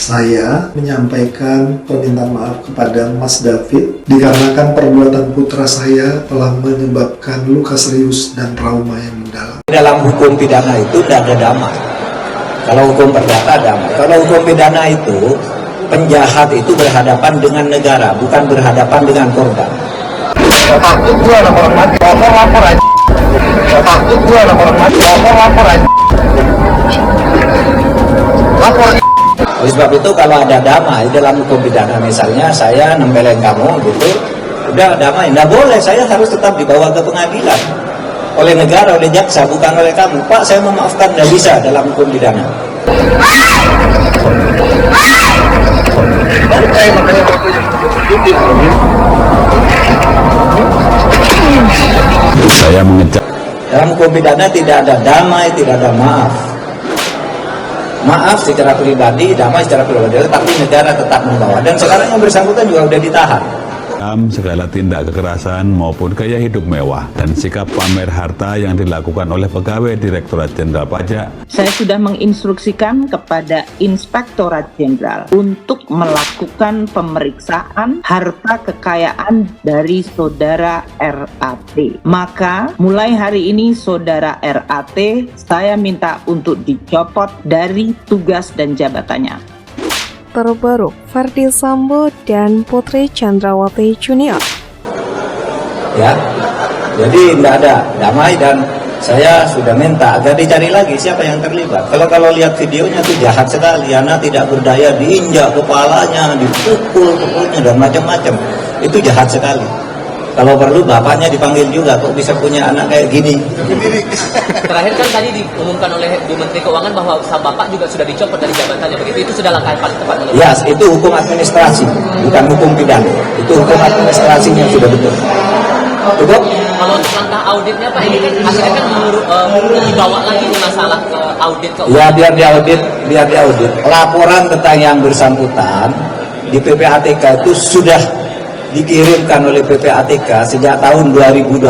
Saya menyampaikan permintaan maaf kepada Mas David dikarenakan perbuatan putra saya telah menyebabkan luka serius dan trauma yang mendalam. Dalam hukum pidana itu tidak ada damai. Kalau hukum perdata damai. Kalau hukum pidana itu penjahat itu berhadapan dengan negara, bukan berhadapan dengan korban. Takut gua anak orang mati, lapor aja. Takut gua anak orang mati, lapor aja. Lapor. Oleh sebab itu kalau ada damai dalam hukum pidana, misalnya saya nempelin kamu gitu, udah damai, nggak boleh, saya harus tetap dibawa ke pengadilan oleh negara, oleh jaksa, bukan oleh kamu. Pak, saya memaafkan, nggak bisa dalam hukum pidana. Saya mengecek. Dalam hukum pidana tidak ada damai, tidak ada maaf. Maaf secara pribadi, damai secara pribadi, tapi negara tetap membawa. Dan sekarang yang bersangkutan juga sudah ditahan. Segala tindak kekerasan maupun gaya hidup mewah dan sikap pamer harta yang dilakukan oleh pegawai Direktorat Jenderal Pajak. Saya sudah menginstruksikan kepada Inspektorat Jenderal untuk melakukan pemeriksaan harta kekayaan dari saudara RAT. Maka mulai hari ini saudara RAT saya minta untuk dicopot dari tugas dan jabatannya. Terbaru, Ferdy Sambo dan Putri Chandrawati Junior. Ya, jadi tidak ada damai dan saya sudah minta agar dicari lagi siapa yang terlibat. Kalau lihat videonya itu jahat sekali, anak tidak berdaya diinjak kepalanya, dipukul-pukulnya dan macam-macam. Itu jahat sekali. Kalau perlu bapaknya dipanggil juga, kok bisa punya anak kayak gini. Terakhir kan tadi diumumkan oleh Bu Menteri Keuangan bahwa bapak juga sudah dicopot dari jabatannya, begitu. Itu sudah langkah yang paling tepat menurut Ya, itu hukum administrasi, bukan hukum pidana. Itu hukum administrasinya sudah betul. Cukup? Kalau untuk langkah auditnya Pak, ini kan akhirnya kan dibawa lagi nih masalah ke audit keuangan. Ya, biar diaudit. Laporan tentang yang bersangkutan di PPATK itu sudah dikirimkan oleh PPATK sejak tahun 2012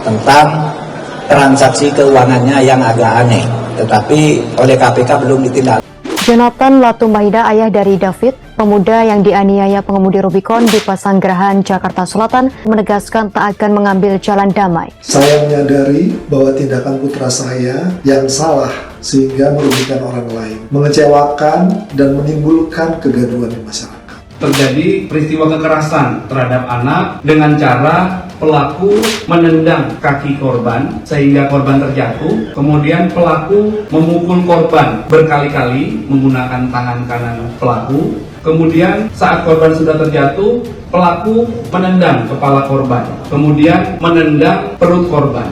tentang transaksi keuangannya yang agak aneh, tetapi oleh KPK belum ditindak. Jonathan Latumahida, ayah dari David, pemuda yang dianiaya pengemudi Rubicon di Pasanggerahan, Jakarta Selatan, menegaskan tak akan mengambil jalan damai. Saya menyadari bahwa tindakan putra saya yang salah sehingga merugikan orang lain, mengecewakan dan menimbulkan kegaduhan di masyarakat. Terjadi peristiwa kekerasan terhadap anak dengan cara pelaku menendang kaki korban sehingga korban terjatuh, kemudian pelaku memukul korban berkali-kali menggunakan tangan kanan pelaku, kemudian saat korban sudah terjatuh, pelaku menendang kepala korban, kemudian menendang perut korban.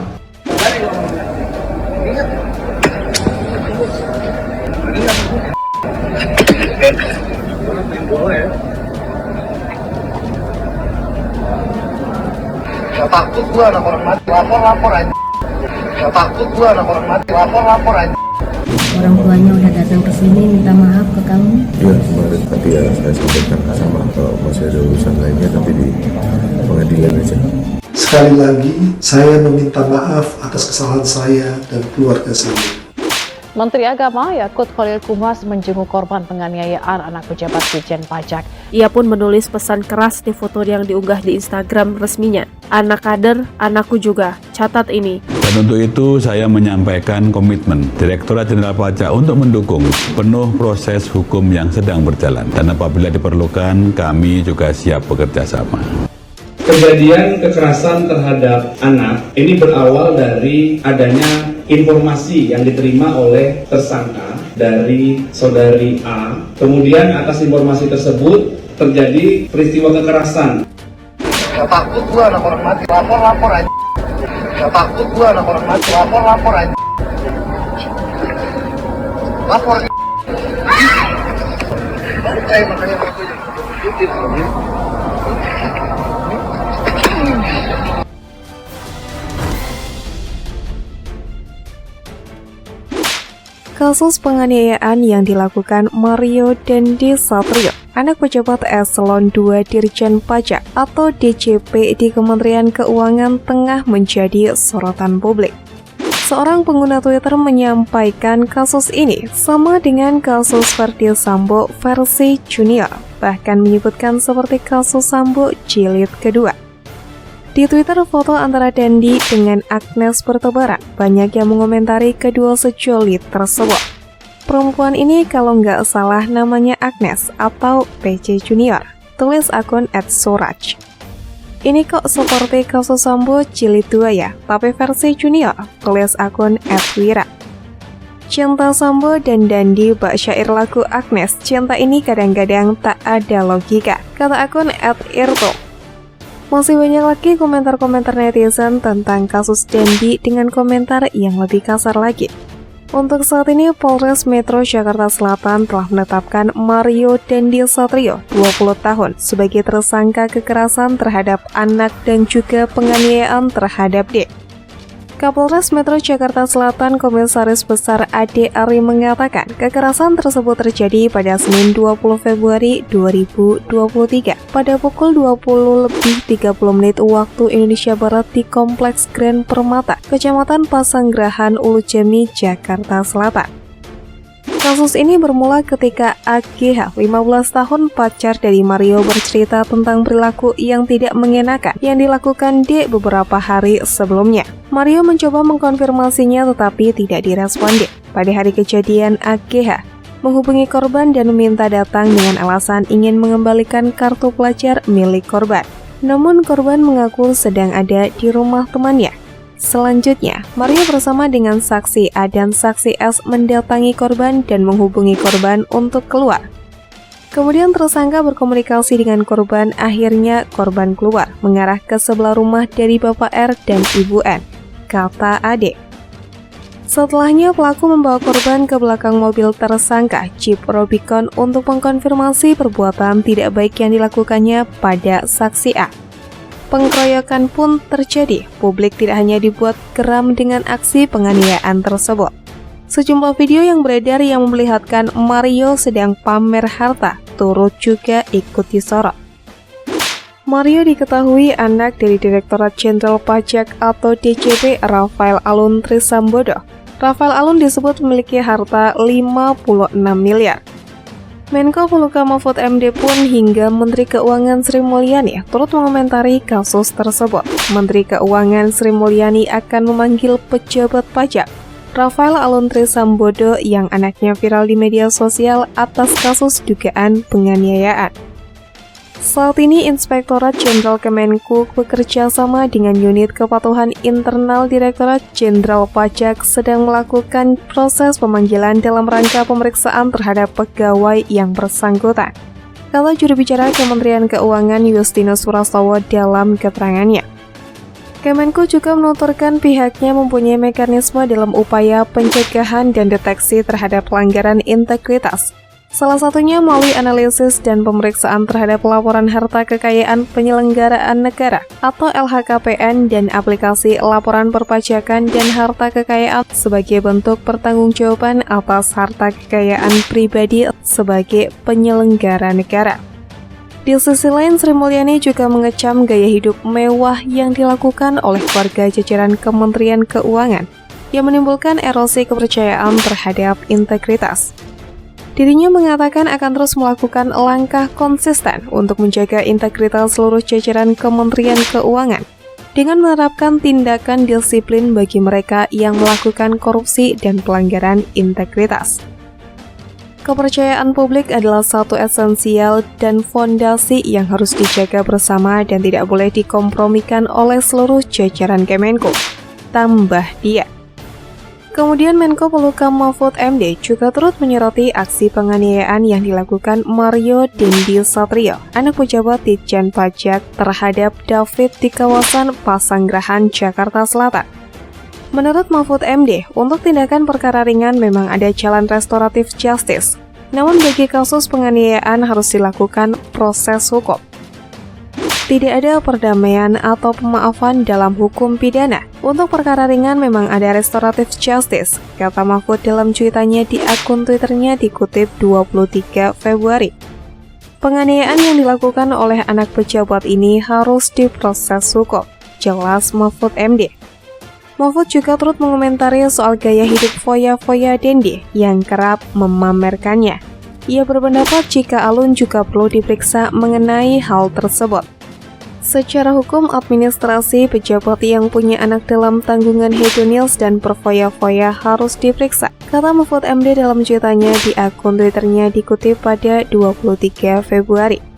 Takut gua anak orang mati, lapor aja. Takut gua anak orang mati, lapor aja. Orang tuanya udah datang ke sini minta maaf ke kamu. Iya, kemarin tadi ya saya sampaikan sama kalau masih ada urusan lainnya tapi di pengadilan aja. Sekali lagi, saya meminta maaf atas kesalahan saya dan keluarga saya. Menteri Agama Yakut Khalil Qumas menjenguk korban penganiayaan anak pejabat Ditjen Pajak. Ia pun menulis pesan keras di foto yang diunggah di Instagram resminya. Anak kader, anakku juga, catat ini. Dan untuk itu saya menyampaikan komitmen Direktorat Jenderal Pajak untuk mendukung penuh proses hukum yang sedang berjalan. Dan apabila diperlukan, kami juga siap bekerja sama. Kejadian kekerasan terhadap anak ini berawal dari adanya informasi yang diterima oleh tersangka dari saudari A. Kemudian atas informasi tersebut terjadi peristiwa kekerasan. Takut gua anak orang mati, lapor aja. Takut gua anak orang mati, lapor aja. Lapor. Makanya Kasus penganiayaan yang dilakukan Mario Dendi Satrio, anak pejabat eselon 2 Dirjen Pajak atau DJP di Kementerian Keuangan, tengah menjadi sorotan publik. Seorang pengguna Twitter menyampaikan kasus ini sama dengan kasus Ferdy Sambo versi junior, bahkan menyebutkan seperti kasus Sambo jilid kedua. Di Twitter, foto antara Dandi dengan Agnes bertebaran. Banyak yang mengomentari kedua sejulit tersebut. Perempuan ini kalau nggak salah namanya Agnes atau PC Junior, tulis akun @suraj. Ini kok seperti kasus Sambo jilid 2 ya, tapi versi junior, tulis akun @wira. Cinta Sambo dan Dandi bak syair lagu Agnes, cinta ini kadang-kadang tak ada logika, kata akun @irto. Masih banyak lagi komentar-komentar netizen tentang kasus Dandi dengan komentar yang lebih kasar lagi. Untuk saat ini, Polres Metro Jakarta Selatan telah menetapkan Mario Dandi Satrio, 20 tahun, sebagai tersangka kekerasan terhadap anak dan juga penganiayaan terhadap D. Kapolres Metro Jakarta Selatan Komisaris Besar Ade Ari mengatakan kekerasan tersebut terjadi pada Senin 20 Februari 2023 pada pukul 20:30 waktu Indonesia Barat di Kompleks Grand Permata, Kecamatan Pasanggerahan, Ulu Jami, Jakarta Selatan. Kasus ini bermula ketika AGH, 15 tahun, pacar dari Mario, bercerita tentang perilaku yang tidak mengenakan yang dilakukan D beberapa hari sebelumnya. Mario mencoba mengkonfirmasinya tetapi tidak direspon D. Pada hari kejadian, AGH menghubungi korban dan meminta datang dengan alasan ingin mengembalikan kartu pelajar milik korban. Namun korban mengaku sedang ada di rumah temannya. Selanjutnya, Mario bersama dengan saksi A dan saksi S mendatangi korban dan menghubungi korban untuk keluar. Kemudian tersangka berkomunikasi dengan korban, akhirnya korban keluar, mengarah ke sebelah rumah dari Bapak R dan Ibu N, kata Ade. Setelahnya, pelaku membawa korban ke belakang mobil tersangka, Jeep Rubicon, untuk mengkonfirmasi perbuatan tidak baik yang dilakukannya pada saksi A. Pengkeroyokan pun terjadi. Publik tidak hanya dibuat geram dengan aksi penganiayaan tersebut. Sejumlah video yang beredar yang memperlihatkan Mario sedang pamer harta turut juga ikut disorot. Mario diketahui anak dari Direktorat Jenderal Pajak atau DJP Rafael Alun Trisambodo. Rafael Alun disebut memiliki harta 56 miliar. Menko Polhukam Mahfud MD pun hingga Menteri Keuangan Sri Mulyani turut mengomentari kasus tersebut. Menteri Keuangan Sri Mulyani akan memanggil pejabat pajak Rafael Alun Trisambodo yang anaknya viral di media sosial atas kasus dugaan penganiayaan. Saat ini Inspektorat Jenderal Kemenku bekerja sama dengan unit kepatuhan internal Direktorat Jenderal Pajak sedang melakukan proses pemanggilan dalam rangka pemeriksaan terhadap pegawai yang bersangkutan, kata juru bicara Kementerian Keuangan Justinus Prastowo dalam keterangannya. Kemenku juga menuturkan pihaknya mempunyai mekanisme dalam upaya pencegahan dan deteksi terhadap pelanggaran integritas. Salah satunya melalui analisis dan pemeriksaan terhadap laporan harta kekayaan penyelenggaraan negara atau LHKPN dan aplikasi laporan perpajakan dan harta kekayaan sebagai bentuk pertanggungjawaban atas harta kekayaan pribadi sebagai penyelenggara negara. Di sisi lain, Sri Mulyani juga mengecam gaya hidup mewah yang dilakukan oleh warga jajaran Kementerian Keuangan yang menimbulkan erosi kepercayaan terhadap integritas. Dirinya mengatakan akan terus melakukan langkah konsisten untuk menjaga integritas seluruh jajaran Kementerian Keuangan dengan menerapkan tindakan disiplin bagi mereka yang melakukan korupsi dan pelanggaran integritas. Kepercayaan publik adalah satu esensial dan fondasi yang harus dijaga bersama dan tidak boleh dikompromikan oleh seluruh jajaran Kemenku, tambah dia. Kemudian Menko Polhukam Mahfud MD juga turut menyoroti aksi penganiayaan yang dilakukan Mario Dandi Satrio, anak pejabat Ditjen Pajak, terhadap David di kawasan Pasanggerahan, Jakarta Selatan. Menurut Mahfud MD, untuk tindakan perkara ringan memang ada jalan restoratif justice. Namun bagi kasus penganiayaan harus dilakukan proses hukum. Tidak ada perdamaian atau pemaafan dalam hukum pidana. Untuk perkara ringan memang ada restoratif justice, kata Mahfud dalam cuitannya di akun Twitternya dikutip 23 Februari. Penganiayaan yang dilakukan oleh anak pejabat ini harus diproses hukum, jelas Mahfud MD. Mahfud juga turut mengomentari soal gaya hidup foya-foya Dendi yang kerap memamerkannya. Ia berpendapat jika Alun juga perlu diperiksa mengenai hal tersebut. Secara hukum administrasi, pejabat yang punya anak dalam tanggungan hedonis dan berfoya-foya harus diperiksa, kata Mahfud MD dalam cuitannya di akun Twitternya dikutip pada 23 Februari.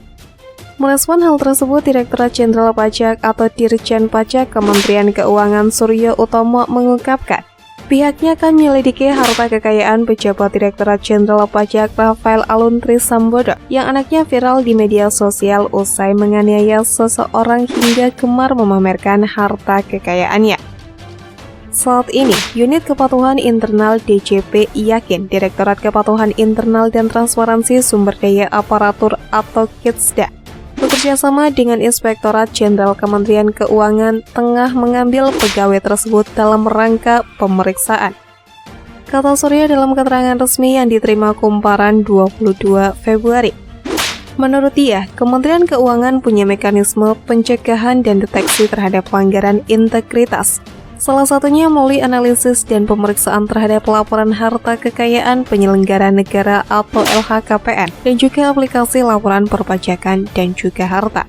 Merespon hal tersebut, Direktorat Jenderal Pajak atau Dirjen Pajak Kementerian Keuangan Suryo Utomo mengungkapkan, pihaknya akan menyelidiki harta kekayaan pejabat Direktorat Jenderal Pajak Rafael Alun Trisambodo yang anaknya viral di media sosial usai menganiaya seseorang hingga gemar memamerkan harta kekayaannya. Saat ini, Unit Kepatuhan Internal DJP yakin Direktorat Kepatuhan Internal dan Transparansi Sumber Daya Aparatur atau KITSDA bekerjasama dengan Inspektorat Jenderal Kementerian Keuangan tengah mengambil pegawai tersebut dalam rangka pemeriksaan, kata Surya dalam keterangan resmi yang diterima Kumparan 22 Februari. Menurut dia, Kementerian Keuangan punya mekanisme pencegahan dan deteksi terhadap pelanggaran integritas. Salah satunya melalui analisis dan pemeriksaan terhadap laporan harta kekayaan penyelenggara negara atau LHKPN dan juga aplikasi laporan perpajakan dan juga harta.